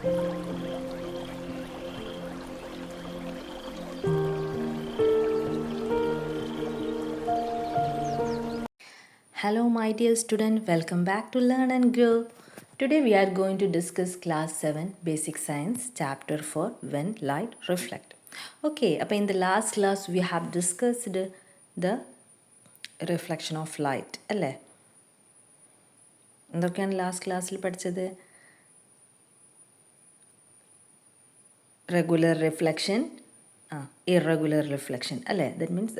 Hello my dear student, welcome back to Learn and Grow. Today we are going to discuss class 7 basic science chapter 4 when light reflect. Okay, in the last class we have discussed the reflection of light അല്ലേ? എന്തൊക്കെയാണ് last ക്ലാസ്സിൽ പഠിച്ചത്? Regular reflection, irregular reflection അല്ലേ? That means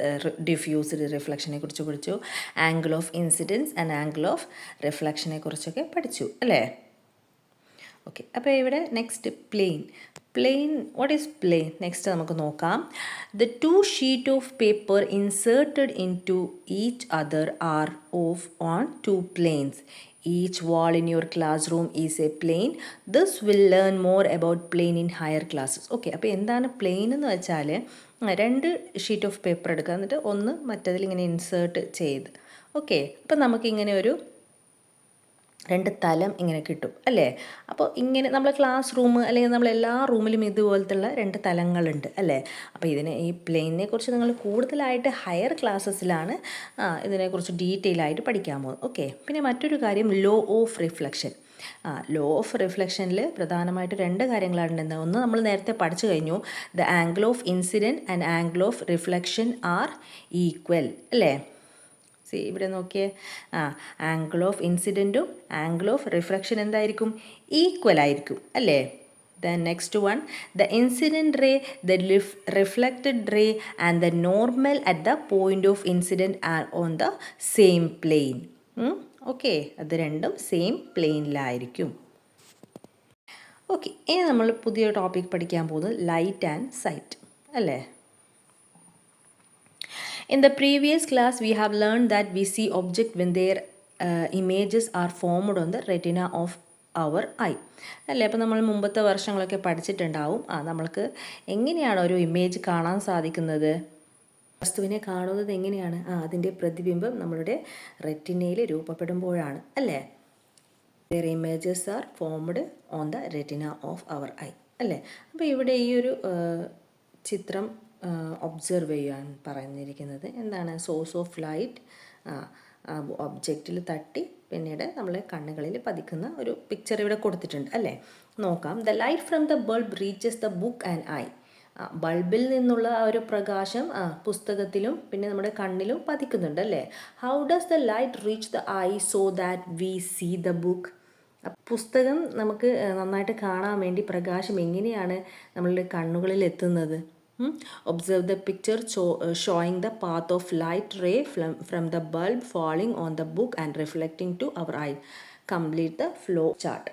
diffused റിഫ്ലക്ഷനെ കുറിച്ച് പഠിച്ചു, angle of incidence and angle of റിഫ്ലക്ഷനെ കുറിച്ചൊക്കെ പഠിച്ചു അല്ലേ? ഓക്കെ, അപ്പോൾ ഇവിടെ next plane what is plane? Next നമുക്ക് നോക്കാം. The two sheet of paper inserted into each other are of on two planes. Each wall in your classroom is a plane. This will learn more about plane in higher classes. Okay, അപ്പോൾ എന്താണ് plain എന്ന് വെച്ചാൽ, രണ്ട് sheet of paper എടുക്കുക, എന്നിട്ട് ഒന്ന് മറ്റതിൽ ഇങ്ങനെ insert ചെയ്ത്, ഓക്കെ, അപ്പോൾ നമുക്കിങ്ങനെ ഒരു രണ്ട് തലം ഇങ്ങനെ കിട്ടും അല്ലേ? അപ്പോൾ ഇങ്ങനെ നമ്മൾ ക്ലാസ് റൂം അല്ലെങ്കിൽ നമ്മൾ എല്ലാ റൂമിലും ഇതുപോലത്തുള്ള രണ്ട് തലങ്ങളുണ്ട് അല്ലേ? അപ്പോൾ ഈ പ്ലെയിനെ കുറിച്ച് നിങ്ങൾ കൂടുതലായിട്ട് ഹയർ ക്ലാസ്സസിലാണ് ഇതിനെക്കുറിച്ച് ഡീറ്റെയിൽ ആയിട്ട് പഠിക്കാൻ പോകുന്നത്. ഓക്കെ, പിന്നെ മറ്റൊരു കാര്യം law of reflection. Law of റിഫ്ലക്ഷനിൽ പ്രധാനമായിട്ട് രണ്ട് കാര്യങ്ങളാണ്. ഒന്ന് നമ്മൾ നേരത്തെ പഠിച്ചു കഴിഞ്ഞു, the angle of incident and angle of reflection are equal അല്ലേ? ഇവിടെ നോക്കിയേ, ആംഗിൾ ഓഫ് ഇൻസിഡൻറ്റും ആംഗിൾ ഓഫ് റിഫ്ലക്ഷൻ എന്തായിരിക്കും? ഈക്വൽ ആയിരിക്കും അല്ലേ? Then next one, the incident ray, the reflected ray and the normal at the point of incident are on the same plane. Okay, അത് രണ്ടും same പ്ലെയിനിലായിരിക്കും. Okay, ഇനി നമ്മൾ പുതിയ topic പഠിക്കാൻ പോകുന്നത് ലൈറ്റ് ആൻഡ് സൈറ്റ് അല്ലേ? In the previous class, we have learned that we see objects when their images are formed on the retina of our eye. അല്ലേ? അപ്പോൾ നമ്മൾ മുമ്പത്തെ വർഷങ്ങളൊക്കെ പഠിച്ചിട്ടുണ്ടാവും. നമ്മൾക്ക് എങ്ങനെയാണ് ഒരു ഇമേജ് കാണാൻ സാധിക്കുന്നത്? വസ്തുവിനെ കാണുന്നത് എങ്ങനെയാണ്? അതിൻ്റെ പ്രതിബിംബം നമ്മളുടെ റെറ്റിനയിൽ രൂപപ്പെടുമ്പോഴാണ് അല്ലേ? their images are formed on the retina of our eye അല്ലേ? അപ്പോൾ ഇവിടെ ഈ ഒരു ചിത്രം ഒബ്സർവ് ചെയ്യാൻ പറഞ്ഞിരിക്കുന്നത് എന്താണ്? സോഴ്സ് ഓഫ് ലൈറ്റ് ഒബ്ജക്റ്റിൽ തട്ടി പിന്നീട് നമ്മളെ കണ്ണുകളിൽ പതിക്കുന്ന ഒരു പിക്ചർ ഇവിടെ കൊടുത്തിട്ടുണ്ട് അല്ലേ? നോക്കാം. The light from the bulb reaches the book and eye. ബൾബിൽ നിന്നുള്ള ആ ഒരു പ്രകാശം പുസ്തകത്തിലും പിന്നെ നമ്മുടെ കണ്ണിലും പതിക്കുന്നുണ്ട് അല്ലേ? How does the light reach the eye so that we see the book? പുസ്തകം നമുക്ക് നന്നായിട്ട് കാണാൻ വേണ്ടി പ്രകാശം എങ്ങനെയാണ് നമ്മളുടെ കണ്ണുകളിൽ എത്തുന്നത്? Observe the picture showing the path of light ray from the bulb falling on the book and reflecting to our eye. Complete the flow chart.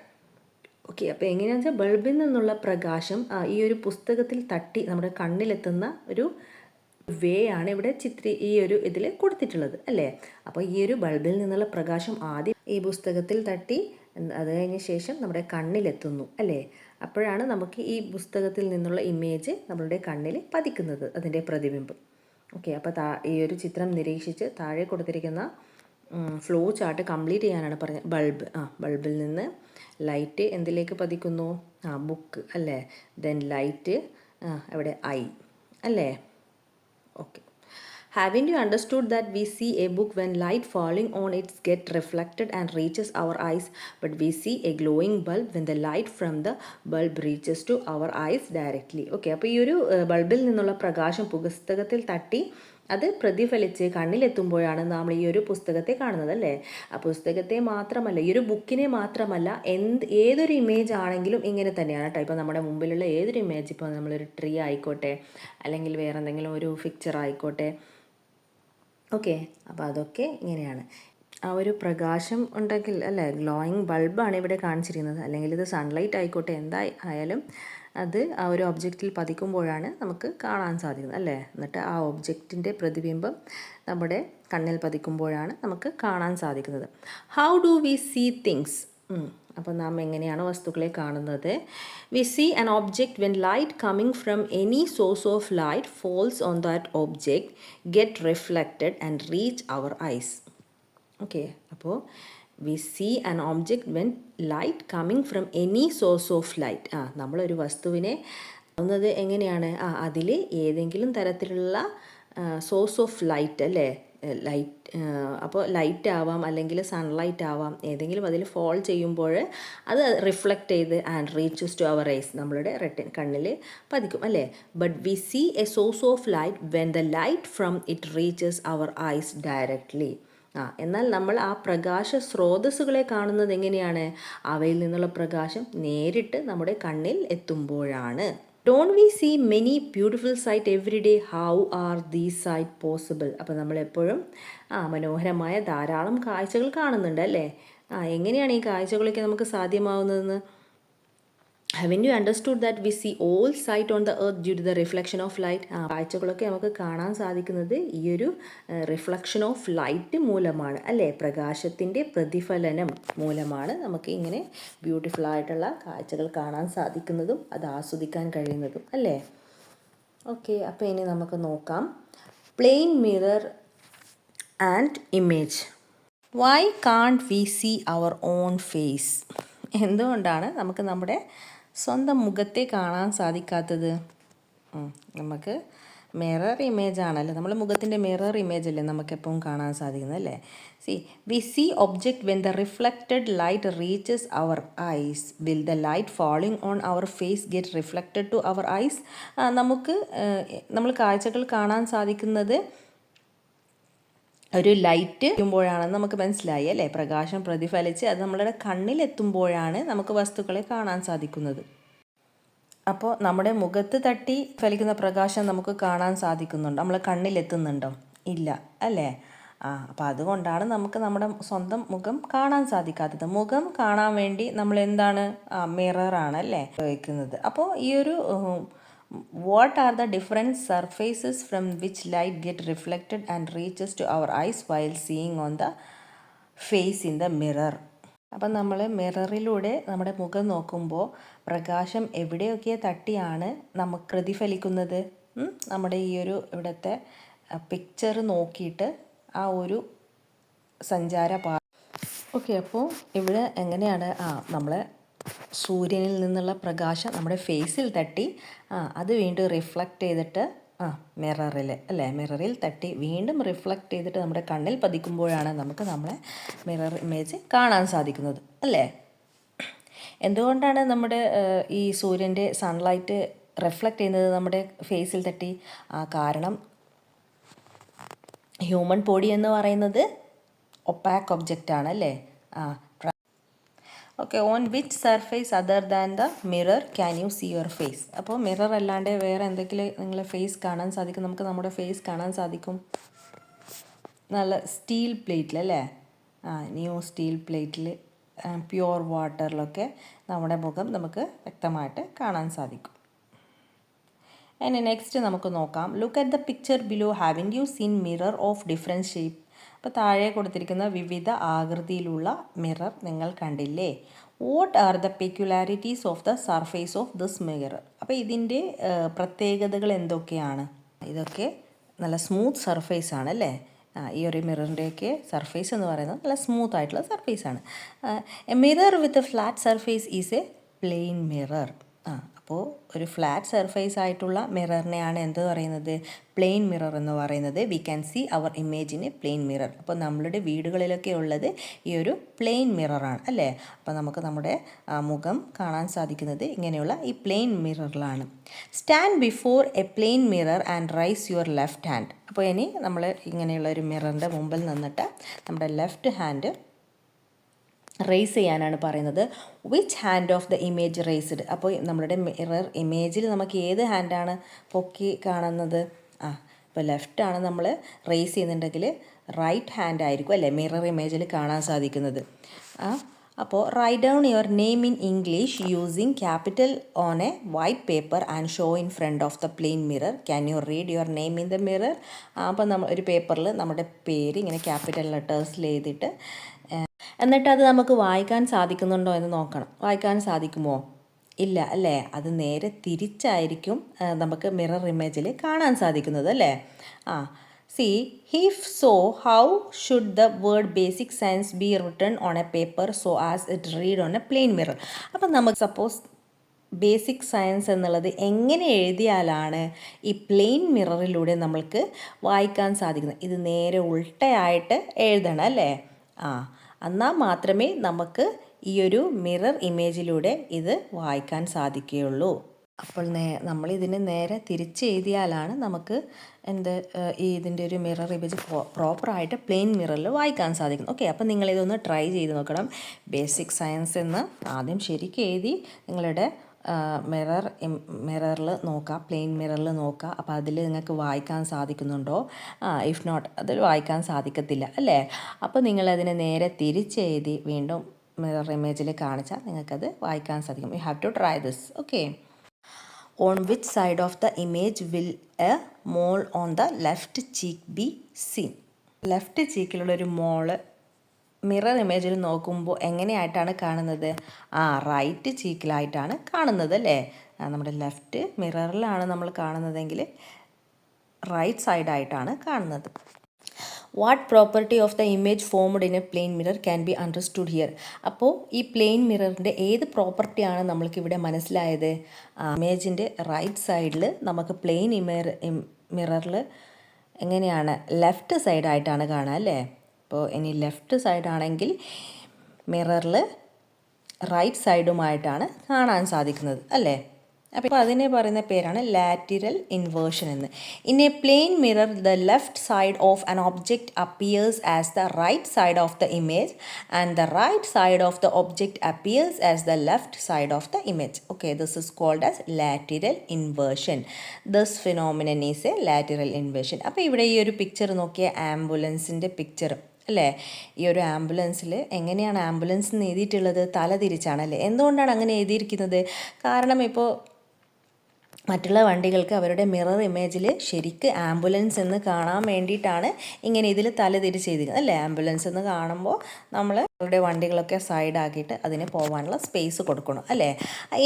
Okay, അപ്പോൾ എങ്ങനെയാണെന്ന് വെച്ചാൽ ബൾബിൽ നിന്നുള്ള പ്രകാശം ഈ ഒരു പുസ്തകത്തിൽ തട്ടി നമ്മുടെ കണ്ണിലെത്തുന്ന ഒരു വേ ആണ് ഇവിടെ ഈ ഒരു ഇതിൽ കൊടുത്തിട്ടുള്ളത് അല്ലേ? അപ്പോൾ ഈ ഒരു ബൾബിൽ നിന്നുള്ള പ്രകാശം ആദ്യം ഈ പുസ്തകത്തിൽ തട്ടി അത് കഴിഞ്ഞ ശേഷം നമ്മുടെ കണ്ണിലെത്തുന്നു അല്ലേ? അപ്പോഴാണ് നമുക്ക് ഈ പുസ്തകത്തിൽ നിന്നുള്ള ഇമേജ് നമ്മളുടെ കണ്ണിൽ പതിക്കുന്നത്, അതിൻ്റെ പ്രതിബിംബം. ഓക്കെ, അപ്പോൾ ഈ ഒരു ചിത്രം നിരീക്ഷിച്ച് താഴെ കൊടുത്തിരിക്കുന്ന ഫ്ലോ ചാർട്ട് കംപ്ലീറ്റ് ചെയ്യാനാണ് പറഞ്ഞത്. ബൾബിൽ നിന്ന് ലൈറ്റ് എന്തിലേക്ക് പതിക്കുന്നു? ബുക്ക് അല്ലേ? ദെൻ ലൈറ്റ് അവിടെ ഐ അല്ലേ? Okay, haven't you understood that we see a book when light falling on it gets reflected and reaches our eyes, but we see a glowing bulb when the light from the bulb reaches to our eyes directly. Okay, അപ്പോൾ ഈ ഒരു ബൾബിൽ നിന്നുള്ള പ്രകാശം പുസ്തകത്തിൽ തട്ടി അത് പ്രതിഫലിച്ച് കണ്ണിലെത്തുമ്പോഴാണ് നമ്മൾ ഈ ഒരു പുസ്തകത്തെ കാണുന്നത് അല്ലേ? ആ പുസ്തകത്തെ മാത്രമല്ല, ഈ ഒരു ബുക്കിനെ മാത്രമല്ല, ഏതൊരു ഇമേജ് ആണെങ്കിലും ഇങ്ങനെ തന്നെയാണ് കേട്ടോ. ഇപ്പോൾ നമ്മുടെ മുമ്പിലുള്ള ഏതൊരു ഇമേജ്, ഇപ്പോൾ നമ്മളൊരു ട്രീ ആയിക്കോട്ടെ അല്ലെങ്കിൽ വേറെ എന്തെങ്കിലും ഒരു പിക്ചർ ആയിക്കോട്ടെ, ഓക്കെ, അപ്പോൾ അതൊക്കെ ഇങ്ങനെയാണ്. ആ ഒരു പ്രകാശം ഉണ്ടെങ്കിൽ അല്ലേ, ഗ്ലോയിങ് ബൾബാണ് ഇവിടെ കാണിച്ചിരിക്കുന്നത്, അല്ലെങ്കിൽ ഇത് സൺലൈറ്റ് ആയിക്കോട്ടെ, എന്തായാലും അത് ആ ഒരു ഒബ്ജക്റ്റിൽ പതിക്കുമ്പോഴാണ് നമുക്ക് കാണാൻ സാധിക്കുന്നത് അല്ലേ? എന്നിട്ട് ആ ഒബ്ജക്റ്റിൻ്റെ പ്രതിബിംബം നമ്മുടെ കണ്ണിൽ പതിക്കുമ്പോഴാണ് നമുക്ക് കാണാൻ സാധിക്കുന്നത്. How do we see things? അപ്പോൾ നാം എങ്ങനെയാണ് വസ്തുക്കളെ കാണുന്നത്? We see an object when light coming from any source of light falls on that object, get reflected and reach our eyes. Okay, അപ്പോൾ we see an object when light coming from any source of light. നമ്മളൊരു വസ്തുവിനെ കാണുന്നത് എങ്ങനെയാണ്? അതിൽ ഏതെങ്കിലും തരത്തിലുള്ള source of light അല്ലേ, light, അപ്പോൾ ലൈറ്റ് ആവാം അല്ലെങ്കിൽ സൺലൈറ്റ് ആവാം, ഏതെങ്കിലും അതിൽ ഫോൾ ചെയ്യുമ്പോൾ അത് റിഫ്ലക്റ്റ് ചെയ്ത് and reaches to our eyes, നമ്മളുടെ കണ്ണിൽ പതിക്കും അല്ലേ. But we see a source of light when the light from it reaches our eyes directly. എന്നാൽ നമ്മൾ ആ പ്രകാശ സ്രോതസ്സുകളെ കാണുന്നത് എങ്ങനെയാണ്? അവയിൽ നിന്നുള്ള പ്രകാശം നേരിട്ട് നമ്മുടെ കണ്ണിൽ എത്തുമ്പോഴാണ്. Don't we see many beautiful sight every day? How are these sight possible? അപ്പോൾ നമ്മളെപ്പോഴും മനോഹരമായ ധാരാളം കാഴ്ചകൾ കാണുന്നുണ്ട് അല്ലേ. എങ്ങനെയാണ് ഈ കാഴ്ചകളൊക്കെ നമുക്ക് സാധ്യമാവുന്നതെന്ന്? Haven't you understood that we see all sight on the earth due to the reflection of light? കാഴ്ചകളൊക്കെ നമുക്ക് കാണാൻ സാധിക്കുന്നത് ഈ ഒരു റിഫ്ലക്ഷൻ ഓഫ് ലൈറ്റ് മൂലമാണ് അല്ലേ, പ്രകാശത്തിൻ്റെ പ്രതിഫലനം മൂലമാണ് നമുക്ക് ഇങ്ങനെ ബ്യൂട്ടിഫുൾ ആയിട്ടുള്ള കാഴ്ചകൾ കാണാൻ സാധിക്കുന്നതും അത് ആസ്വദിക്കാൻ കഴിയുന്നതും അല്ലേ. ഓക്കെ, അപ്പോൾ ഇനി നമുക്ക് നോക്കാം plain mirror and image. Why can't we see our own face? എന്തുകൊണ്ടാണ് നമുക്ക് നമ്മുടെ സ്വന്തം മുഖത്തെ കാണാൻ സാധിക്കാത്തത്? നമുക്ക് മിറർ ഇമേജ് ആണല്ലോ, നമ്മൾ മുഖത്തിൻ്റെ മിറർ ഇമേജ് അല്ലേ നമുക്കെപ്പോഴും കാണാൻ സാധിക്കുന്നത് അല്ലേ. We see object when the reflected light reaches our eyes. Will the light falling on our face get reflected to our eyes? നമ്മൾ കാഴ്ചകൾ കാണാൻ സാധിക്കുന്നത് ഒരു ലൈറ്റ് എത്തുമ്പോഴാണെന്ന് നമുക്ക് മനസ്സിലായി അല്ലേ. പ്രകാശം പ്രതിഫലിച്ച് അത് നമ്മളുടെ കണ്ണിലെത്തുമ്പോഴാണ് നമുക്ക് വസ്തുക്കളെ കാണാൻ സാധിക്കുന്നത്. അപ്പോൾ നമ്മുടെ മുഖത്ത് തട്ടി ഫലിക്കുന്ന പ്രകാശം നമുക്ക് കാണാൻ സാധിക്കുന്നുണ്ടോ? നമ്മൾ കണ്ണിലെത്തുന്നുണ്ടോ? ഇല്ല അല്ലേ. അപ്പോൾ അതുകൊണ്ടാണ് നമുക്ക് നമ്മുടെ സ്വന്തം മുഖം കാണാൻ സാധിക്കാത്തത്. മുഖം കാണാൻ വേണ്ടി നമ്മൾ എന്താണ് മിററാണ് അല്ലേ ഉപയോഗിക്കുന്നത്. അപ്പോൾ ഈ ഒരു what are the different surfaces from which light get reflected and reaches to our eyes while seeing on the face in the mirror? അപ്പം നമ്മൾ മിററിലൂടെ നമ്മുടെ മുഖം നോക്കുമ്പോൾ പ്രകാശം എവിടെയൊക്കെ തട്ടിയാണ് നമുക്ക് പ്രതിഫലിക്കുന്നത്? നമ്മുടെ ഈ ഒരു ഇവിടുത്തെ പിക്ചർ നോക്കിയിട്ട് ആ ഒരു ഓക്കെ, അപ്പോൾ ഇവിടെ എങ്ങനെയാണ് നമ്മൾ സൂര്യനിൽ നിന്നുള്ള പ്രകാശം നമ്മുടെ ഫേസിൽ തട്ടി അത് വീണ്ടും റിഫ്ലക്റ്റ് ചെയ്തിട്ട് മിററിൽ അല്ലേ, മിററിൽ തട്ടി വീണ്ടും റിഫ്ലക്റ്റ് ചെയ്തിട്ട് നമ്മുടെ കണ്ണിൽ പതിക്കുമ്പോഴാണ് നമുക്ക് നമ്മളെ മിറർ ഇമേജ് കാണാൻ സാധിക്കുന്നത് അല്ലേ. എന്തുകൊണ്ടാണ് നമ്മുടെ ഈ സൂര്യൻ്റെ സൺലൈറ്റ് റിഫ്ലക്റ്റ് ചെയ്യുന്നത് നമ്മുടെ ഫേസിൽ തട്ടി? കാരണം ഹ്യൂമൻ ബോഡി എന്ന് പറയുന്നത് ഒപ്പാക്ക് ഒബ്ജക്റ്റ് ആണ് അല്ലേ. Okay, on which surface other than the mirror can you see your face? അപ്പോൾ മിറർ അല്ലാണ്ട് വേറെ എന്തെങ്കിലും നിങ്ങളെ ഫേസ് കാണാൻ സാധിക്കും? നമുക്ക് നമ്മുടെ ഫേസ് കാണാൻ സാധിക്കും നല്ല സ്റ്റീൽ പ്ലേറ്റിൽ അല്ലേ, ന്യൂ സ്റ്റീൽ പ്ലേറ്റിൽ പ്യുവർ വാട്ടറിലൊക്കെ നമ്മുടെ മുഖം നമുക്ക് വ്യക്തമായിട്ട് കാണാൻ സാധിക്കും. ഇനി നെക്സ്റ്റ് നമുക്ക് നോക്കാം. Look at the picture below. ഹാവിൻ you seen mirror of different shape? അപ്പോൾ താഴെ കൊടുത്തിരിക്കുന്ന വിവിധ ആകൃതിയിലുള്ള മിറർ നിങ്ങൾ കണ്ടില്ലേ? What are the peculiarities of the surface of this mirror? അപ്പോൾ ഇതിൻ്റെ പ്രത്യേകതകൾ എന്തൊക്കെയാണ്? ഇതൊക്കെ നല്ല സ്മൂത്ത് സർഫേസ് ആണ് അല്ലേ. ഈ ഒരു മിററിൻ്റെയൊക്കെ സർഫേസ് എന്ന് പറയുന്നത് നല്ല സ്മൂത്ത് ആയിട്ടുള്ള സർഫേസാണ്. A mirror with a flat surface is a plain mirror. അപ്പോൾ ഒരു ഫ്ലാറ്റ് സർഫേസ് ആയിട്ടുള്ള മിററിനെയാണ് എന്ത് പറയുന്നത്? പ്ലെയിൻ മിറർ എന്ന് പറയുന്നത്. We can see our image in a plain mirror. അപ്പോൾ നമ്മളുടെ വീടുകളിലൊക്കെ ഉള്ളത് ഈ ഒരു പ്ലെയിൻ മിററാണ് അല്ലേ. അപ്പോൾ നമുക്ക് നമ്മുടെ മുഖം കാണാൻ സാധിക്കുന്നത് ഇങ്ങനെയുള്ള ഈ പ്ലെയിൻ മിററിലാണ്. Stand before a plain mirror and raise your left hand. അപ്പോൾ ഇനി നമ്മൾ ഇങ്ങനെയുള്ള ഒരു മിററിൻ്റെ മുമ്പിൽ നിന്നിട്ട് നമ്മുടെ ലെഫ്റ്റ് ഹാൻഡ് റേസ് ചെയ്യാനാണ് പറയുന്നത്. Which hand of the image raised? അപ്പോൾ നമ്മളുടെ മിറർ ഇമേജിൽ നമുക്ക് ഏത് ഹാൻഡാണ് പൊക്കി കാണുന്നത്? ഇപ്പോൾ ലെഫ്റ്റ് ആണ് നമ്മൾ റേസ് ചെയ്യുന്നുണ്ടെങ്കിൽ റൈറ്റ് ഹാൻഡ് ആയിരിക്കും അല്ലേ മിറർ ഇമേജിൽ കാണാൻ സാധിക്കുന്നത്. അപ്പോൾ write down your name in English using capital on a white paper and show in front of the plain mirror. Can you read your name in the mirror? അപ്പോൾ നമ്മൾ ഒരു പേപ്പറിൽ നമ്മുടെ പേര് ഇങ്ങനെ ക്യാപിറ്റൽ ലെറ്റേഴ്സിൽ എഴുതിയിട്ട് എന്നിട്ട് അത് നമുക്ക് വായിക്കാൻ സാധിക്കുന്നുണ്ടോ എന്ന് നോക്കണം. വായിക്കാൻ സാധിക്കുമോ? ഇല്ല അല്ലേ. അത് നേരെ തിരിച്ചായിരിക്കും നമുക്ക് മിറർ ഇമേജിൽ കാണാൻ സാധിക്കുന്നത് അല്ലേ. See, if so, how should the word basic science be written on a paper so as it read on a plain mirror? അപ്പം നമുക്ക് സപ്പോസ് ബേസിക് സയൻസ് എന്നുള്ളത് എങ്ങനെ എഴുതിയാലാണ് ഈ പ്ലെയിൻ മിററിലൂടെ നമ്മൾക്ക് വായിക്കാൻ സാധിക്കുന്നത്? ഇത് നേരെ ഉൾട്ടയായിട്ട് എഴുതണം അല്ലേ? എന്നാൽ മാത്രമേ നമുക്ക് ഈ ഒരു മിറർ ഇമേജിലൂടെ ഇത് വായിക്കാൻ സാധിക്കുകയുള്ളൂ. അപ്പോൾ നമ്മൾ ഇതിന് നേരെ തിരിച്ച് എഴുതിയാലാണ് നമുക്ക് ഇതിൻ്റെ ഒരു മിറർ ഇമേജ് പ്രോപ്പറായിട്ട് പ്ലെയിൻ മിററിൽ വായിക്കാൻ സാധിക്കും. ഓക്കെ, അപ്പോൾ നിങ്ങളിതൊന്ന് ട്രൈ ചെയ്ത് നോക്കണം. ബേസിക് സയൻസ് എന്ന് ആദ്യം ശരിക്കും എഴുതി നിങ്ങളുടെ മിററിൽ നോക്കുക, പ്ലെയിൻ മിററിൽ നോക്കുക. അപ്പോൾ അതിൽ നിങ്ങൾക്ക് വായിക്കാൻ സാധിക്കുന്നുണ്ടോ? ഇഫ് നോട്ട്, അതിൽ വായിക്കാൻ സാധിക്കത്തില്ല അല്ലേ? അപ്പോൾ നിങ്ങളതിനെ നേരെ തിരിച്ചെഴുതി വീണ്ടും മിറർ ഇമേജിൽ കാണിച്ചാൽ നിങ്ങൾക്കത് വായിക്കാൻ സാധിക്കും. You have to try this. Okay. On which side of the image will a mole on the left cheek be seen? Left ചീക്കിലുള്ളൊരു മോള് മിറർ ഇമേജിൽ നോക്കുമ്പോൾ എങ്ങനെയായിട്ടാണ് കാണുന്നത്? റൈറ്റ് ചീക്കിലായിട്ടാണ് കാണുന്നത് അല്ലേ? നമ്മുടെ ലെഫ്റ്റ് മിററിലാണ് നമ്മൾ കാണുന്നതെങ്കിൽ റൈറ്റ് സൈഡായിട്ടാണ് കാണുന്നത്. What property of the image formed in a plain mirror can be understood here? അപ്പോൾ ഈ പ്ലെയിൻ മിററിൻ്റെ ഏത് പ്രോപ്പർട്ടിയാണ് നമ്മൾക്കിവിടെ മനസ്സിലായത്? ഇമേജിൻ്റെ റൈറ്റ് സൈഡിൽ നമുക്ക് പ്ലെയിൻ മിററിൽ എങ്ങനെയാണ് ലെഫ്റ്റ് സൈഡായിട്ടാണ് കാണുക അല്ലേ? അപ്പോൾ ഇനി ലെഫ്റ്റ് സൈഡാണെങ്കിൽ മിററിൽ റൈറ്റ് സൈഡുമായിട്ടാണ് കാണാൻ സാധിക്കുന്നത് അല്ലേ? അപ്പോൾ അതിനെ പറയുന്ന പേരാണ് ലാറ്ററൽ ഇൻവേർഷൻ എന്ന്. In a plain mirror the left side of an object appears as the right side of the image and the right side of the object appears as the left side of the image. Okay, this is called as lateral inversion. This phenomenon is a lateral inversion. അപ്പോൾ ഇവിടെ ഈ ഒരു picture നോക്കിയ ആംബുലൻസിൻ്റെ picture അല്ലേ? ഈ ഒരു ആംബുലൻസിൽ എങ്ങനെയാണ് ambulance എന്ന് എഴുതിയിട്ടുള്ളത്? തല തിരിച്ചാണല്ലേ? എന്തുകൊണ്ടാണ് അങ്ങനെ എഴുതിയിരിക്കുന്നത്? കാരണം ഇപ്പോൾ മറ്റുള്ള വണ്ടികൾക്ക് അവരുടെ മിറർ ഇമേജിൽ ശരിക്ക് ആംബുലൻസ് എന്ന് കാണാൻ വേണ്ടിയിട്ടാണ് ഇങ്ങനെ ഇതിൽ തല തിരിച്ച് എഴുതിയിരിക്കുന്നത് അല്ലേ? ആംബുലൻസ് എന്ന് കാണുമ്പോൾ നമ്മൾ അവരുടെ വണ്ടികളൊക്കെ സൈഡാക്കിയിട്ട് അതിന് പോകാനുള്ള സ്പേസ് കൊടുക്കണം അല്ലേ?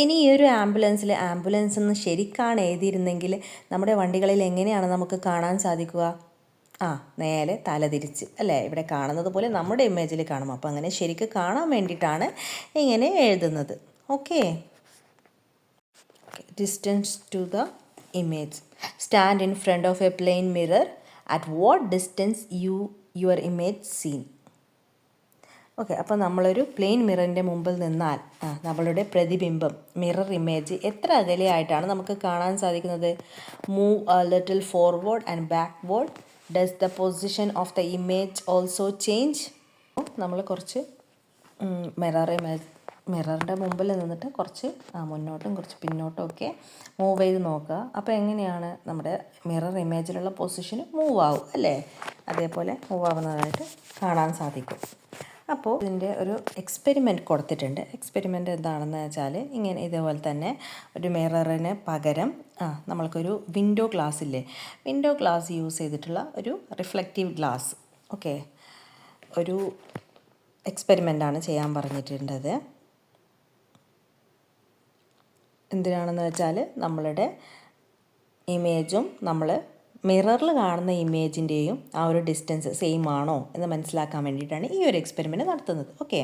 ഇനി ഈ ഒരു ആംബുലൻസ് എന്ന് ശരിക്കാണ് എഴുതിയിരുന്നെങ്കിൽ നമ്മുടെ വണ്ടികളിൽ എങ്ങനെയാണ് നമുക്ക് കാണാൻ സാധിക്കുക? നേരെ തല തിരിച്ച് അല്ലേ? ഇവിടെ കാണുന്നത് പോലെ നമ്മുടെ ഇമേജിൽ കാണും. അപ്പോൾ അങ്ങനെ ശരിക്ക് കാണാൻ വേണ്ടിയിട്ടാണ് ഇങ്ങനെ എഴുതുന്നത്. Okay. Distance to the image. Stand in front of a plain mirror. At what distance your image seen? Okay, അപ്പോൾ നമ്മളൊരു പ്ലെയിൻ മിററിൻ്റെ മുമ്പിൽ നിന്നാൽ നമ്മളുടെ പ്രതിബിംബം മിറർ ഇമേജ് എത്ര അകലെയായിട്ടാണ് നമുക്ക് കാണാൻ സാധിക്കുന്നത്? Move A little forward and backward. Does the position of the image also change? നമ്മൾ കുറച്ച് മിററിൻ്റെ മുമ്പിൽ നിന്നിട്ട് കുറച്ച് മുന്നോട്ടും കുറച്ച് പിന്നോട്ടും ഒക്കെ മൂവ് ചെയ്ത് നോക്കുക. അപ്പോൾ എങ്ങനെയാണ് നമ്മുടെ മിറർ ഇമേജിലുള്ള പൊസിഷന് മൂവ് ആവും അല്ലേ? അതേപോലെ മൂവ് ആവുന്നതായിട്ട് കാണാൻ സാധിക്കും. അപ്പോൾ ഇതിൻ്റെ ഒരു എക്സ്പെരിമെൻറ്റ് കൊടുത്തിട്ടുണ്ട്. എക്സ്പെരിമെൻറ്റ് എന്താണെന്ന് വെച്ചാൽ ഇങ്ങനെ ഇതേപോലെ തന്നെ ഒരു മിററിന് പകരം നമ്മൾക്കൊരു വിൻഡോ ഗ്ലാസ് ഇല്ലേ? വിൻഡോ ഗ്ലാസ് യൂസ് ചെയ്തിട്ടുള്ള ഒരു റിഫ്ലക്റ്റീവ് ഗ്ലാസ്. ഓക്കെ, ഒരു എക്സ്പെരിമെൻ്റാണ് ചെയ്യാൻ പറഞ്ഞിട്ടുള്ളത്. എന്തിനാണെന്ന് വെച്ചാൽ നമ്മളുടെ ഇമേജും നമ്മൾ മിററിൽ കാണുന്ന ഇമേജിൻ്റെയും ആ ഒരു ഡിസ്റ്റൻസ് സെയിം ആണോ എന്ന് മനസ്സിലാക്കാൻ വേണ്ടിയിട്ടാണ് ഈ ഒരു എക്സ്പെരിമെൻറ്റ് നടത്തുന്നത്. Okay,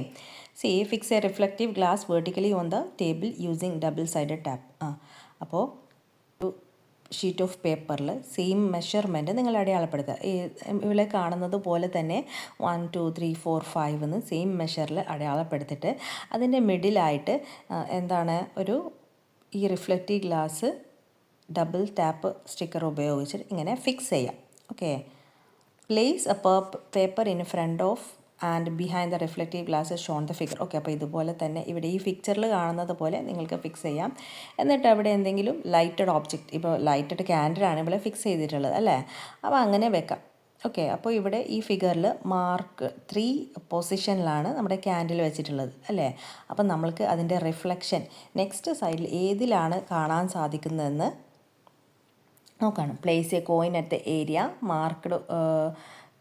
fix A reflective glass vertically on the table using double sided tap. അപ്പോൾ ഒരു ഷീറ്റ് ഓഫ് പേപ്പറിൽ സെയിം മെഷർമെൻറ്റ് നിങ്ങൾ അടയാളപ്പെടുത്തുക. ഇവിടെ കാണുന്നത് പോലെ തന്നെ 1 2 3 4 5 എന്ന് സെയിം മെഷറിൽ അടയാളപ്പെടുത്തിയിട്ട് അതിൻ്റെ മിഡിലായിട്ട് ഈ reflective glass double tape sticker ഉപയോഗിച്ചിട്ട് ഇങ്ങനെ ഫിക്സ് ചെയ്യാം. Okay, place a paper in front of and behind the reflective glass shown the figure. Okay, അപ്പോൾ ഇതുപോലെ തന്നെ ഇവിടെ ഈ പിക്ചറിൽ കാണുന്നത് പോലെ നിങ്ങൾക്ക് ഫിക്സ് ചെയ്യാം. എന്നിട്ട് അവിടെ എന്തെങ്കിലും ലൈറ്റഡ് ഓബ്ജക്റ്റ്, ഇപ്പോൾ ലൈറ്റഡ് ക്യാൻഡിലാണ് ഇവിടെ ഫിക്സ് ചെയ്തിട്ടുള്ളത് അല്ലേ? അപ്പോൾ അങ്ങനെ വെക്കാം. ഓക്കെ, അപ്പോൾ ഇവിടെ ഈ ഫിഗറിൽ മാർക്ക് 3 പൊസിഷനിലാണ് നമ്മുടെ ക്യാൻഡിൽ വെച്ചിട്ടുള്ളത് അല്ലേ? അപ്പം നമ്മൾക്ക് അതിൻ്റെ റിഫ്ലക്ഷൻ നെക്സ്റ്റ് സൈഡിൽ ഏതിലാണ് കാണാൻ സാധിക്കുന്നതെന്ന് നോക്കണം. Place A coin at the area marked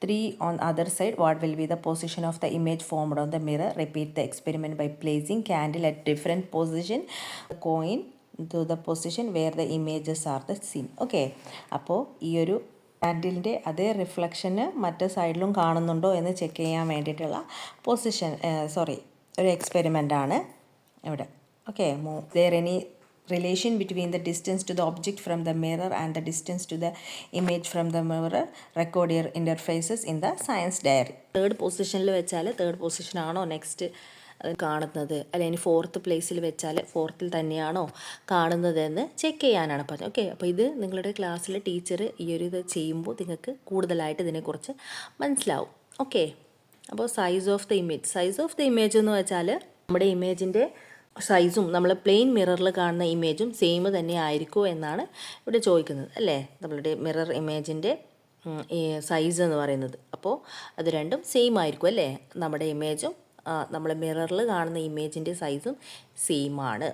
3 on other side. What will be the position of the image formed on the mirror? Repeat the experiment by placing candle at different position, the coin to the position where the images are the seen. Okay, അപ്പോൾ ഈ ഒരു കാൻഡിലിൻ്റെ അതേ റിഫ്ലക്ഷന് മറ്റേ സൈഡിലും കാണുന്നുണ്ടോ എന്ന് check ചെയ്യാൻ വേണ്ടിയിട്ടുള്ള ഒരു എക്സ്പെരിമെൻ്റാണ് ഇവിടെ. Okay, there any relation between the distance to the object from the mirror and the distance to the image from the mirror? Record your interfaces in the science diary. Third പൊസിഷനിൽ വെച്ചാൽ third പൊസിഷനാണോ next കാണുന്നത്, അല്ലെങ്കിൽ fourth പ്ലേസിൽ വെച്ചാൽ ഫോർത്തിൽ തന്നെയാണോ കാണുന്നതെന്ന് check ചെയ്യാനാണ് പറഞ്ഞത്. ഓക്കെ, അപ്പോൾ ഇത് നിങ്ങളുടെ ക്ലാസ്സിൽ ടീച്ചർ ഈ ഒരു ഇത് ചെയ്യുമ്പോൾ നിങ്ങൾക്ക് കൂടുതലായിട്ട് ഇതിനെക്കുറിച്ച് മനസ്സിലാവും. ഓക്കെ, അപ്പോൾ സൈസ് ഓഫ് ദ ഇമേജ് എന്ന് വെച്ചാൽ നമ്മുടെ ഇമേജിൻ്റെ സൈസും നമ്മൾ പ്ലെയിൻ മിററിൽ കാണുന്ന ഇമേജും സെയിം തന്നെ ആയിരിക്കുമോ എന്നാണ് ഇവിടെ ചോദിക്കുന്നത് അല്ലേ. നമ്മളുടെ മിറർ ഇമേജിൻ്റെ സൈസ് എന്ന് പറയുന്നത്, അപ്പോൾ അത് രണ്ടും സെയിം ആയിരിക്കും അല്ലേ. നമ്മുടെ ഇമേജും നമ്മൾ മിററിൽ കാണുന്ന ഇമേജിൻ്റെ സൈസും സെയിം ആണ്.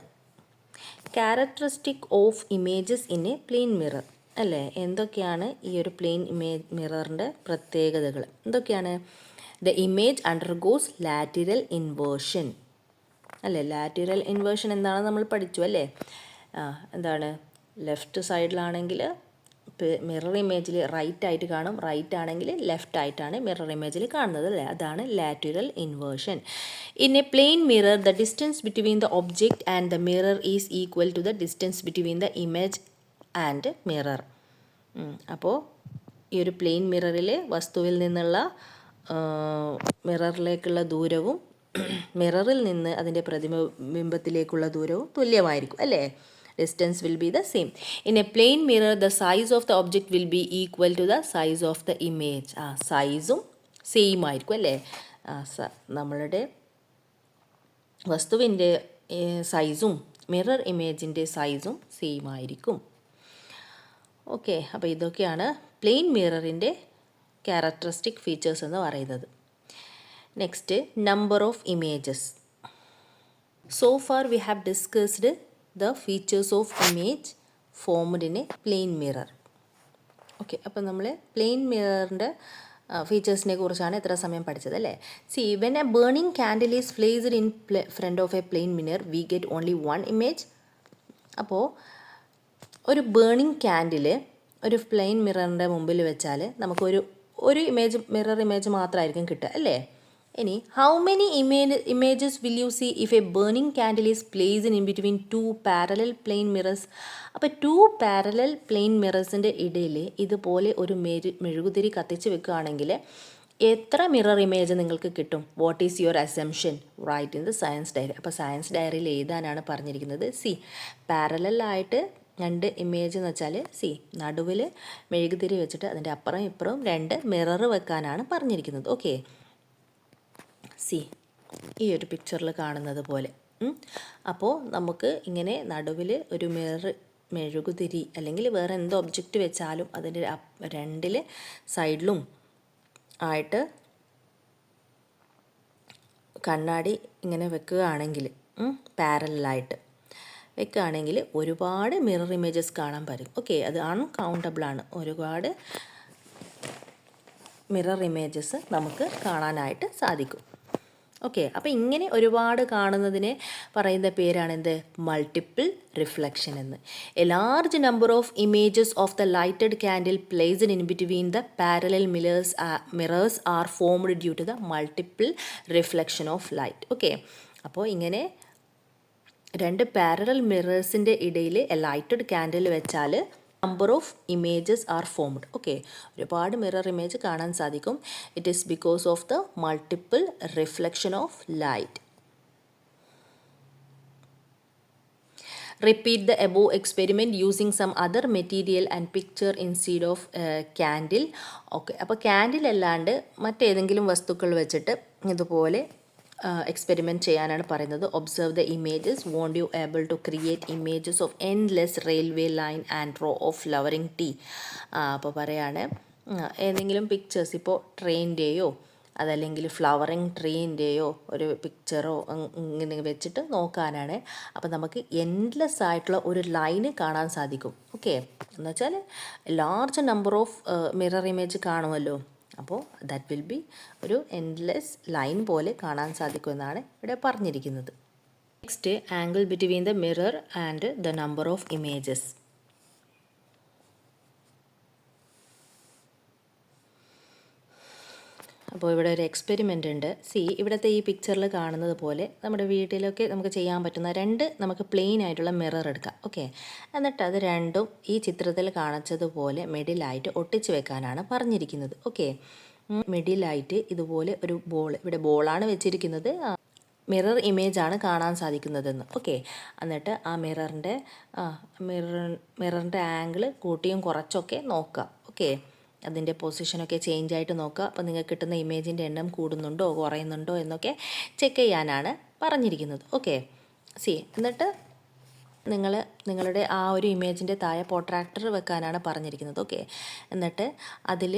Characteristic of images in a plain mirror അല്ലേ. എന്തൊക്കെയാണ് ഈ ഒരു പ്ലെയിൻ മിററിൻ്റെ പ്രത്യേകതകൾ എന്തൊക്കെയാണ്? The image undergoes lateral inversion അല്ലേ. ലാറ്ററൽ ഇൻവേർഷൻ എന്താണെന്ന് നമ്മൾ പഠിച്ചു അല്ലേ. എന്താണ്, ലെഫ്റ്റ് സൈഡിലാണെങ്കിൽ മിറർ ഇമേജിൽ റൈറ്റ് ആയിട്ട് കാണും, റൈറ്റ് ആണെങ്കിൽ ലെഫ്റ്റ് ആയിട്ടാണ് മിറർ ഇമേജിൽ കാണുന്നത് അല്ലേ. അതാണ് lateral inversion. In a plain mirror the distance between the object and the mirror is equal to the distance between the image and mirror. അപ്പോൾ ഈ ഒരു പ്ലെയിൻ മിററിൽ വസ്തുവിൽ നിന്നുള്ള മിററിലേക്കുള്ള ദൂരവും മിററിൽ നിന്ന് അതിൻ്റെ പ്രതിബിംബത്തിലേക്കുള്ള ദൂരവും തുല്യമായിരിക്കും അല്ലേ. Distance will be the same. In a plain mirror the size of the object will be equal to the size of the image. സൈസും സെയിം ആയിരിക്കും അല്ലേ. നമ്മളുടെ വസ്തുവിൻ്റെ സൈസും മിറർ ഇമേജിൻ്റെ സൈസും സെയിം ആയിരിക്കും. ഓക്കെ, അപ്പോൾ ഇതൊക്കെയാണ് പ്ലെയിൻ മിററിൻ്റെ ക്യാരക്ടറിസ്റ്റിക് ഫീച്ചേഴ്സ് എന്ന് പറയുന്നത്. Next, number of images. So far we have discussed the features of image formed in a plain mirror. Okay, അപ്പോൾ നമ്മൾ പ്ലെയിൻ മിററിൻ്റെ ഫീച്ചേഴ്സിനെ കുറിച്ചാണ് ഇത്ര സമയം പഠിച്ചത് അല്ലേ. C, when a burning candle is placed in front of a plain mirror we get only one image. അപ്പോൾ ഒരു burning candle ഒരു പ്ലെയിൻ മിററിൻ്റെ മുമ്പിൽ വെച്ചാൽ നമുക്കൊരു ഇമേജ് മിറർ ഇമേജ് മാത്രമായിരിക്കും കിട്ടുക അല്ലേ. ഇനി how many images will you see if a burning candle is placed in between two parallel plane mirrors. അപ്പോൾ ടു പാരലൽ പ്ലെയിൻ മിറേഴ്സിൻ്റെ ഇടയിൽ ഇതുപോലെ ഒരു മെഴുകുതിരി കത്തിച്ച് വെക്കുകയാണെങ്കിൽ എത്ര മിറർ ഇമേജ് നിങ്ങൾക്ക് കിട്ടും? What is your assumption? Write in the science diary. അപ്പോൾ സയൻസ് ഡയറിയിൽ എഴുതാനാണ് പറഞ്ഞിരിക്കുന്നത്. സി, പാരലലായിട്ട് രണ്ട് ഇമേജ് എന്ന് വെച്ചാൽ സി, നടുവിൽ മെഴുകുതിരി വെച്ചിട്ട് അതിൻ്റെ അപ്പുറം ഇപ്പുറവും രണ്ട് മിറർ വെക്കാനാണ് പറഞ്ഞിരിക്കുന്നത്. ഓക്കെ, സി, ഈ ഒരു പിക്ചറിൽ കാണുന്നത് പോലെ. അപ്പോൾ നമുക്ക് ഇങ്ങനെ നടുവിൽ ഒരു മെഴുകുതിരി അല്ലെങ്കിൽ വേറെ എന്ത് ഒബ്ജക്റ്റ് വെച്ചാലും അതിൻ്റെ രണ്ടിൽ സൈഡിലും ആയിട്ട് കണ്ണാടി ഇങ്ങനെ വെക്കുകയാണെങ്കിൽ പാരലായിട്ട് വെക്കുകയാണെങ്കിൽ ഒരുപാട് മിറർ ഇമേജസ് കാണാൻ പറ്റും. ഓക്കെ, അത് അൺകൗണ്ടബിളാണ്. ഒരുപാട് മിറർ ഇമേജസ് നമുക്ക് കാണാനായിട്ട് സാധിക്കും. ഓക്കെ, അപ്പോൾ ഇങ്ങനെ ഒരുപാട് കാണുന്നതിനെ പറയുന്ന പേരാണ് എന്ത്? മൾട്ടിപ്പിൾ റിഫ്ലക്ഷൻ എന്ന്. A large number of images of the lighted candle placed in between the parallel mirrors are formed due to the multiple reflection of light. Okay, അപ്പോൾ ഇങ്ങനെ രണ്ട് പാരലൽ മിറേഴ്സിൻ്റെ ഇടയിൽ ലൈറ്റഡ് കാൻഡിൽ വെച്ചാൽ number of images are formed. Okay, ഒരുപാട് mirror image കാണാൻ സാധിക്കും. It is because of the multiple reflection of light. Repeat the above experiment using some other material and picture instead of candle. Okay, അപ്പോൾ candle അല്ലാണ്ട് മറ്റേതെങ്കിലും വസ്തുക്കൾ വെച്ചിട്ട് ഇതുപോലെ experiment ചെയ്യാനാണ് പറയുന്നത്. Observe the images. Won't you able to create images of endless railway line and row of flowering tree. അപ്പോൾ പറയാണ് ഏതെങ്കിലും പിക്ചേഴ്സ്, ഇപ്പോൾ ട്രെയിനിൻ്റെയോ അതല്ലെങ്കിൽ ഫ്ലവറിങ് ട്രീൻ്റെയോ ഒരു പിക്ചറോ ഇങ്ങനെ വെച്ചിട്ട് നോക്കാനാണ്. അപ്പോൾ നമുക്ക് എൻഡ്ലെസ് ആയിട്ടുള്ള ഒരു ലൈന് കാണാൻ സാധിക്കും. ഓക്കെ, എന്ന് വെച്ചാൽ large number of mirror image കാണുമല്ലോ. അപ്പോൾ ദാറ്റ് വിൽ ബി ഒരു എൻഡ്ലെസ് ലൈൻ പോലെ കാണാൻ സാധിക്കുമെന്നാണ് ഇവിടെ പറഞ്ഞിരിക്കുന്നത്. Next, angle between the mirror and the number of images. അപ്പോൾ ഇവിടെ ഒരു എക്സ്പെരിമെൻ്റ് ഉണ്ട്. ഇവിടുത്തെ ഈ പിക്ചറിൽ കാണുന്നത് പോലെ നമ്മുടെ വീട്ടിലൊക്കെ നമുക്ക് ചെയ്യാൻ പറ്റുന്ന നമുക്ക് പ്ലെയിൻ ആയിട്ടുള്ള മിറർ എടുക്കാം. ഓക്കെ, എന്നിട്ട് അത് രണ്ടും ഈ ചിത്രത്തിൽ കാണിച്ചതുപോലെ മിഡിലായിട്ട് ഒട്ടിച്ച് വെക്കാനാണ് പറഞ്ഞിരിക്കുന്നത്. ഓക്കെ, മിഡിലായിട്ട് ഇതുപോലെ ഒരു ഇവിടെ ബോളാണ് വെച്ചിരിക്കുന്നത്. മിറർ ഇമേജാണ് കാണാൻ സാധിക്കുന്നതെന്ന്. ഓക്കെ, എന്നിട്ട് ആ മിററിൻ്റെ ആംഗിൾ കൂട്ടിയും കുറച്ചൊക്കെ നോക്കുക. ഓക്കെ, അതിൻ്റെ പൊസിഷനൊക്കെ ചേഞ്ച് ആയിട്ട് നോക്കുക. അപ്പോൾ നിങ്ങൾക്ക് കിട്ടുന്ന ഇമേജിൻ്റെ എണ്ണം കൂടുന്നുണ്ടോ കുറയുന്നുണ്ടോ എന്നൊക്കെ ചെക്ക് ചെയ്യാനാണ് പറഞ്ഞിരിക്കുന്നത്. ഓക്കെ, എന്നിട്ട് നിങ്ങളുടെ ആ ഒരു ഇമേജിൻ്റെ താഴെ പ്രൊട്രാക്ടർ വെക്കാനാണ് പറഞ്ഞിരിക്കുന്നത്. ഓക്കെ, എന്നിട്ട് അതിൽ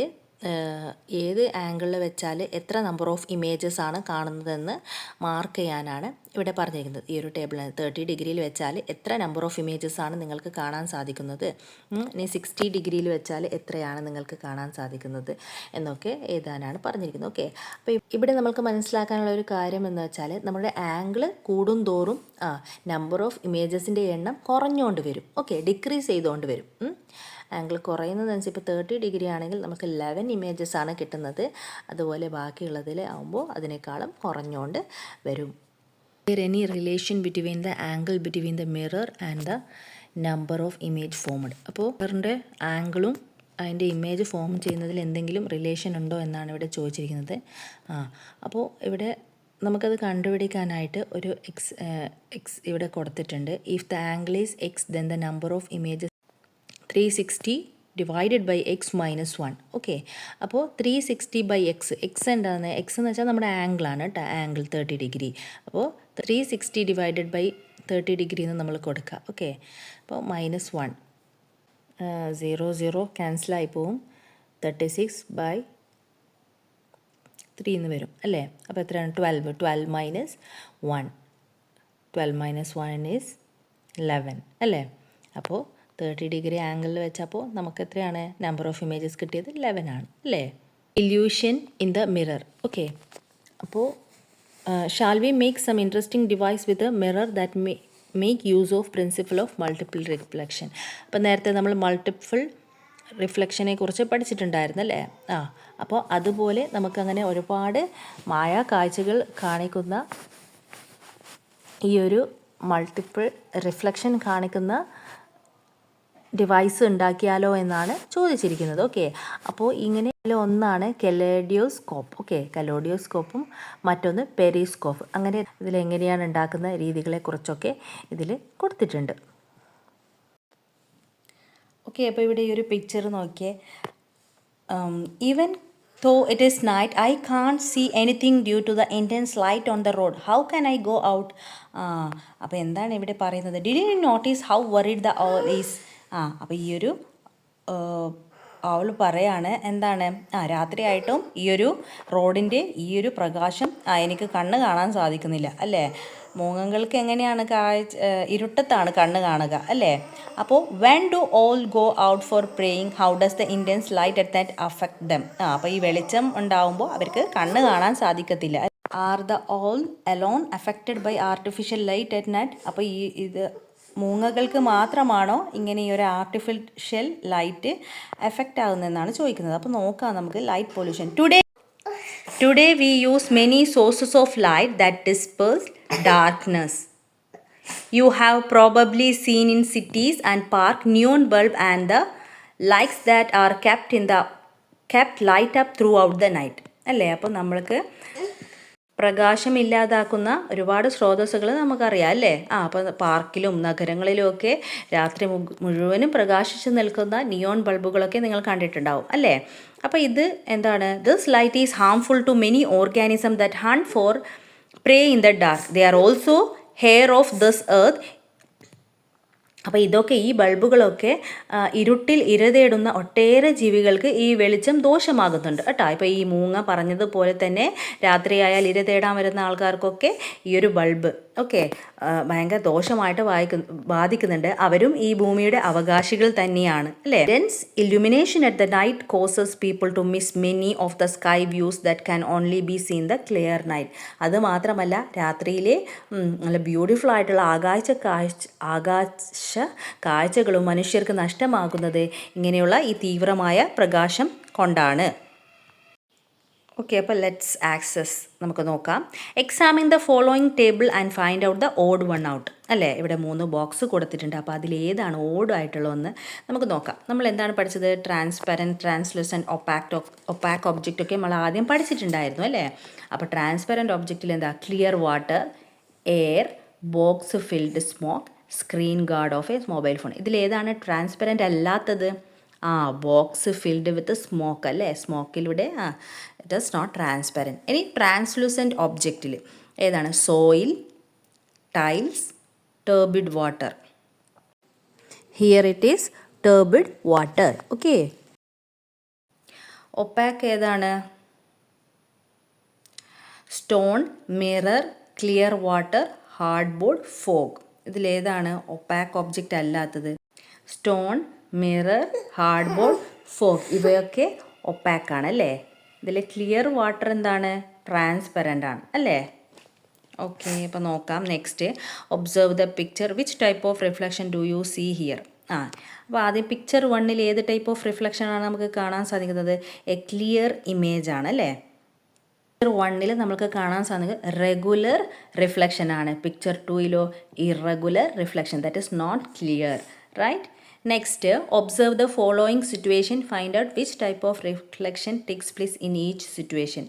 ഏത് ആംഗിളിൽ വെച്ചാൽ എത്ര നമ്പർ ഓഫ് ഇമേജസ് ആണ് കാണുന്നതെന്ന് മാർക്ക് ചെയ്യാനാണ് ഇവിടെ പറഞ്ഞിരിക്കുന്നത്. ഈ ഒരു ടേബിൾ 30 ഡിഗ്രിയിൽ വെച്ചാൽ എത്ര നമ്പർ ഓഫ് ഇമേജസ് ആണ് നിങ്ങൾക്ക് കാണാൻ സാധിക്കുന്നത്, ഇനി 60 ഡിഗ്രിയിൽ വെച്ചാൽ എത്രയാണ് നിങ്ങൾക്ക് കാണാൻ സാധിക്കുന്നത് എന്നൊക്കെ എഴുതാനാണ് പറഞ്ഞിരിക്കുന്നത്. ഓക്കെ, അപ്പോൾ ഇവിടെ നമുക്ക് മനസ്സിലാക്കാനുള്ള ഒരു കാര്യം എന്ന് വെച്ചാൽ നമ്മുടെ ആംഗിൾ കൂടും തോറും നമ്പർ ഓഫ് ഇമേജസിൻ്റെ എണ്ണം കുറഞ്ഞുകൊണ്ട് വരും. ഓക്കെ, ഡിക്രീസ് ചെയ്തുകൊണ്ട് വരും. ആംഗിൾ കുറയുന്നതനുസരിച്ച് ഇപ്പോൾ 30 ഡിഗ്രി ആണെങ്കിൽ നമുക്ക് 11 ഇമേജസ് ആണ് കിട്ടുന്നത്. അതുപോലെ ബാക്കിയുള്ളതിൽ ആകുമ്പോൾ അതിനേക്കാളും കുറഞ്ഞുകൊണ്ട് വരും. Any relation between the angle between the mirror and the number of image formed. അപ്പോൾ മിററിൻ്റെ ആംഗിളും അതിൻ്റെ ഇമേജ് ഫോം ചെയ്യുന്നതിൽ എന്തെങ്കിലും റിലേഷൻ ഉണ്ടോ എന്നാണ് ഇവിടെ ചോദിച്ചിരിക്കുന്നത്. അപ്പോൾ ഇവിടെ നമുക്കത് കണ്ടുപിടിക്കാനായിട്ട് ഒരു എക്സ് ഇവിടെ കൊടുത്തിട്ടുണ്ട്. If the angle is X then the number of images 360 divided by X minus 1. Okay, അപ്പോൾ 360 ബൈ എക്സ് എന്താണ്? എക്സ് എന്ന് വെച്ചാൽ നമ്മുടെ ആംഗിളാണ് കേട്ടോ, ആംഗിൾ 30 ഡിഗ്രി. അപ്പോൾ 360 ഡിവൈഡഡ് ബൈ 30 ഡിഗ്രി എന്ന് നമ്മൾ കൊടുക്കുക. ഓക്കെ, അപ്പോൾ -1 0 ക്യാൻസലായി പോവും. 36 ബൈ 3 എന്ന് വരും അല്ലേ. അപ്പോൾ എത്രയാണ്? 12 മൈനസ് 1. 12 മൈനസ് 1 ഈസ് 11 അല്ലേ. അപ്പോൾ 30 ഡിഗ്രി ആംഗിളിൽ വെച്ചപ്പോൾ നമുക്ക് എത്രയാണ് നമ്പർ ഓഫ് ഇമേജസ് കിട്ടിയത്? 11 ആണ് അല്ലേ. Illusion in the mirror. Okay, അപ്പോൾ shall we make some interesting device with mirror that make use of principle of multiple reflection. അപ്പോൾ നേരത്തെ നമ്മൾ മൾട്ടിപ്പിൾ റിഫ്ലക്ഷനെ കുറിച്ച് പഠിച്ചിട്ടുണ്ടായിരുന്നു അല്ലേ. അപ്പോൾ അതുപോലെ നമുക്കങ്ങനെ ഒരുപാട് മായാ കാഴ്ചകൾ കാണിക്കുന്ന ഈ ഒരു മൾട്ടിപ്പിൾ റിഫ്ലക്ഷൻ കാണിക്കുന്ന ഡിവൈസ് ഉണ്ടാക്കിയാലോ എന്നാണ് ചോദിച്ചിരിക്കുന്നത്. ഓക്കെ, അപ്പോൾ ഇങ്ങനെ ഒന്നാണ് കെലോഡിയോസ്കോപ്പ്. ഓക്കെ, കെലോഡിയോസ്കോപ്പും മറ്റൊന്ന് പെരിസ്കോപ്പ്. അങ്ങനെ ഇതിലെങ്ങനെയാണ് ഉണ്ടാക്കുന്ന രീതികളെക്കുറിച്ചൊക്കെ ഇതിൽ കൊടുത്തിട്ടുണ്ട്. ഓക്കെ, അപ്പോൾ ഇവിടെ ഈ ഒരു പിക്ചർ നോക്കിയേ. Even though it is night, I can't see anything due to the intense light on the road. How can I go out? അപ്പോൾ എന്താണ് ഇവിടെ പറയുന്നത്? Did you notice how worried the owl is? അപ്പോൾ ഈ ഒരു അവൾ പറയാണ് എന്താണ്, രാത്രിയായിട്ടും ഈ ഒരു റോഡിൻ്റെ ഈ ഒരു പ്രകാശം എനിക്ക് കണ്ണ് കാണാൻ സാധിക്കുന്നില്ല അല്ലേ. മൂങ്ങകൾക്ക് എങ്ങനെയാണ് ഇരുട്ടത്താണ് കണ്ണ് കാണുക അല്ലേ. അപ്പോൾ when do owls go out for preying how does the intense light at that affect them. അപ്പോൾ ഈ വെളിച്ചം ഉണ്ടാവുമ്പോൾ അവർക്ക് കണ്ണ് കാണാൻ സാധിക്കത്തില്ല. Are the owls alone affected by artificial light at night. അപ്പോൾ ഇത് മൂങ്ങകൾക്ക് മാത്രമാണോ ഇങ്ങനെ ഈ ഒരു ആർട്ടിഫിഷ്യൽ ലൈറ്റ് എഫക്റ്റ് ആകുന്നതെന്നാണ് ചോദിക്കുന്നത്. അപ്പോൾ നോക്കാം നമുക്ക് light pollution. Today we use many sources of light that disperse darkness. You have probably seen in cities and park neon bulb and the lights that are kept light up throughout the night അല്ലേ. അപ്പോൾ നമ്മൾക്ക് പ്രകാശമില്ലാതാക്കുന്ന ഒരുപാട് സ്രോതസ്സുകൾ നമുക്കറിയാം അല്ലേ. അപ്പോൾ പാർക്കിലും നഗരങ്ങളിലും ഒക്കെ രാത്രി മുഴുവനും പ്രകാശിച്ച് നിൽക്കുന്ന നിയോൺ ബൾബുകളൊക്കെ നിങ്ങൾ കണ്ടിട്ടുണ്ടാവും അല്ലേ. അപ്പോൾ ഇത് എന്താണ്? This light is harmful to many organism that hunt for prey in the dark. They are also hair of this earth. അപ്പോൾ ഇതൊക്കെ ഈ ബൾബുകളൊക്കെ ഇരുട്ടിൽ ഇരതേടുന്ന ഒട്ടേറെ ജീവികൾക്ക് ഈ വെളിച്ചം ദോഷമാകുന്നുണ്ട് കേട്ടോ. ഇപ്പോൾ ഈ മൂങ്ങ പറഞ്ഞതുപോലെ തന്നെ രാത്രിയായാൽ ഇരതേടാൻ വരുന്ന ആൾക്കാർക്കൊക്കെ ഈ ഒരു ബൾബ് ഓക്കെ ഭയങ്കര ദോഷമായിട്ട് ബാധിക്കുന്നുണ്ട്. അവരും ഈ ഭൂമിയുടെ അവകാശികൾ തന്നെയാണ് അല്ലേ. Dense illumination at the night causes people to miss many of the sky views that can only be seen the clear night. അത് മാത്രമല്ല രാത്രിയിലെ നല്ല ബ്യൂട്ടിഫുൾ ആയിട്ടുള്ള ആകാശ കാഴ്ചകളും മനുഷ്യർക്ക് നഷ്ടമാകുന്നത് ഇങ്ങനെയുള്ള ഈ തീവ്രമായ പ്രകാശം കൊണ്ടാണ്. ഓക്കെ, അപ്പോൾ ലെറ്റ്സ് ആക്സസ് നമുക്ക് നോക്കാം. Examine the following table and find out the odd one out. അല്ലേ, ഇവിടെ 3 ബോക്സ് കൊടുത്തിട്ടുണ്ട്. അപ്പോൾ അതിലേതാണ് ഓഡ് ആയിട്ടുള്ളതെന്ന് നമുക്ക് നോക്കാം. നമ്മൾ എന്താണ് പഠിച്ചത്? ട്രാൻസ്പെറൻറ്റ്, ട്രാൻസ്ലൂസൻറ്റ്, ഒപ്പാക്ക് ഒബ്ജക്റ്റ് ഒക്കെ നമ്മൾ ആദ്യം പഠിച്ചിട്ടുണ്ടായിരുന്നു അല്ലേ. അപ്പോൾ ട്രാൻസ്പെറൻറ്റ് ഒബ്ജക്റ്റിൽ എന്താ? Clear water, air, box filled smoke, screen guard of a mobile phone. ഇതിലേതാണ് ട്രാൻസ്പെറൻറ്റ് അല്ലാത്തത്? ബോക്സ് ഫിൽഡ് വിത്ത് സ്മോക്ക് അല്ലേ. സ്മോക്കിലൂടെ ഇറ്റ് ഈസ് നോട്ട് ട്രാൻസ്പെറൻറ്റ്. ഇനി ട്രാൻസ്ലൂസൻറ്റ് ഒബ്ജക്റ്റിൽ ഏതാണ്? Soil, tiles, turbid water. Here it is turbid water. Okay. Opaque ഏതാണ്? Stone, mirror, clear water, hard board, fog. ഇതിലേതാണ് opaque object അല്ലാത്തത്? Stone, mirror, hard board, fog. ഇവയൊക്കെ ഒപ്പാക്കാണ് അല്ലേ. ഇതിൽ ക്ലിയർ വാട്ടർ എന്താണ്? ട്രാൻസ്പെറൻ്റ് ആണ് അല്ലേ. ഓക്കെ, അപ്പോൾ നോക്കാം. Next, observe the picture. Which type of reflection do you see here? അപ്പോൾ ആദ്യം പിക്ചർ 1 ഏത് ടൈപ്പ് ഓഫ് റിഫ്ലക്ഷൻ ആണ് നമുക്ക് കാണാൻ സാധിക്കുന്നത്? എ ക്ലിയർ ഇമേജ് ആണ് അല്ലേ. പിക്ചർ 1 നമുക്ക് കാണാൻ സാധിക്കുന്നത് റെഗുലർ റിഫ്ലക്ഷൻ ആണ്. Picture 2 irregular reflection, that is not clear, right. Next, observe the following situation, find out which type of reflection takes place in each situation.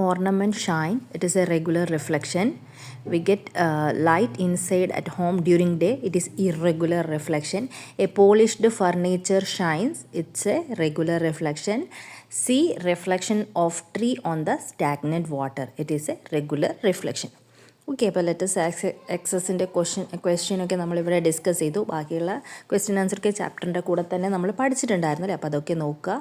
Ornament shine, it is a regular reflection. We get light inside at home during day, it is irregular reflection. A polished furniture shines, it's a regular reflection. See reflection of tree on the stagnant water, it is a regular reflection. Okay, അപ്പോൾ let's എക്സസിൻ്റെ ക്വസ്റ്റ്യനൊക്കെ നമ്മളിവിടെ discuss ചെയ്തു. ബാക്കിയുള്ള question ആൻസർക്ക് ചാപ്റ്ററിൻ്റെ കൂടെ തന്നെ നമ്മൾ പഠിച്ചിട്ടുണ്ടായിരുന്നല്ലേ. അപ്പോൾ അതൊക്കെ നോക്കുക.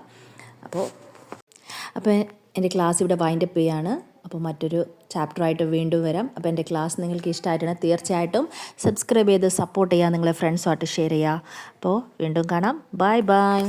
അപ്പോൾ എൻ്റെ ക്ലാസ് ഇവിടെ വൈൻഡപ്പ് ചെയ്യാണ്. അപ്പോൾ മറ്റൊരു ചാപ്റ്ററായിട്ട് വീണ്ടും വരാം. അപ്പോൾ എൻ്റെ ക്ലാസ് നിങ്ങൾക്ക് ഇഷ്ടമായിട്ടാണ് തീർച്ചയായിട്ടും സബ്സ്ക്രൈബ് ചെയ്ത് സപ്പോർട്ട് ചെയ്യുക, നിങ്ങളെ ഫ്രണ്ട്സുമായിട്ട് ഷെയർ ചെയ്യുക. അപ്പോൾ വീണ്ടും കാണാം. Bye bye.